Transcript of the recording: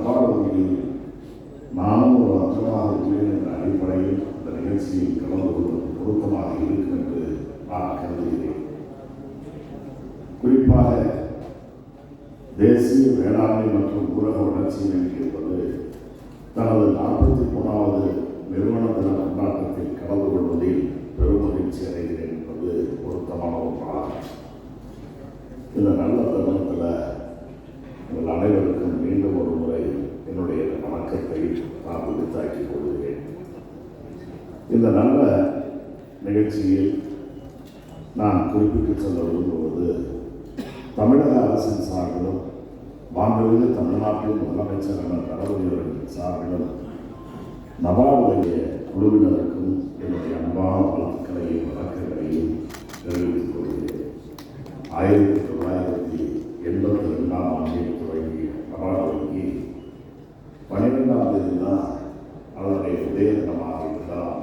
நபார்டு வங்கியில் நானும் ஒரு அங்கமாக இருக்கிறேன் என்ற அடிப்படையில் இந்த நிகழ்ச்சியில் கலந்து கொள்வது பொருத்தமாக இருக்கும் என்று நான் கருதுகிறேன். குறிப்பாக தேசிய வேளாண்மை மற்றும் ஊரக வளர்ச்சி வங்கி என்பது தனது 43வது நிறுவன தின கொண்டாட்டத்தில் கலந்து கொள்வதில் பெரும் மகிழ்ச்சி அடைகிறேன் என்பது பொருத்தமான ஒன்றாகும். இந்த நல்ல தருணத்தில் உங்கள் அனைவருக்கும் மீண்டும் ஒரு முறை என்னுடைய வணக்கத்தை நான் உரித்தாக்கிக் கொள்கிறேன். இந்த நல்ல நிகழ்ச்சியில் நான் குறிப்பிட்டு சொல்ல விரும்புவது, தமிழக அரசின் சார்பிலும் மாண்புமிகு தமிழ்நாட்டின் முதலமைச்சரான தளபதி அவர்களின் சார்பிலும் நபார்டு வங்கிய குழுவினருக்கும் என்னுடைய அன்பான வாழ்த்துக்களையும் வணக்கங்களையும் தெரிவித்துக் கொள்கிறேன். 1982ஆம் ஆண்டில் தொடங்கிய நபார்டு வங்கி 12ஆம் தேதி தான் அதனுடைய உதய தினமாக இருந்தால்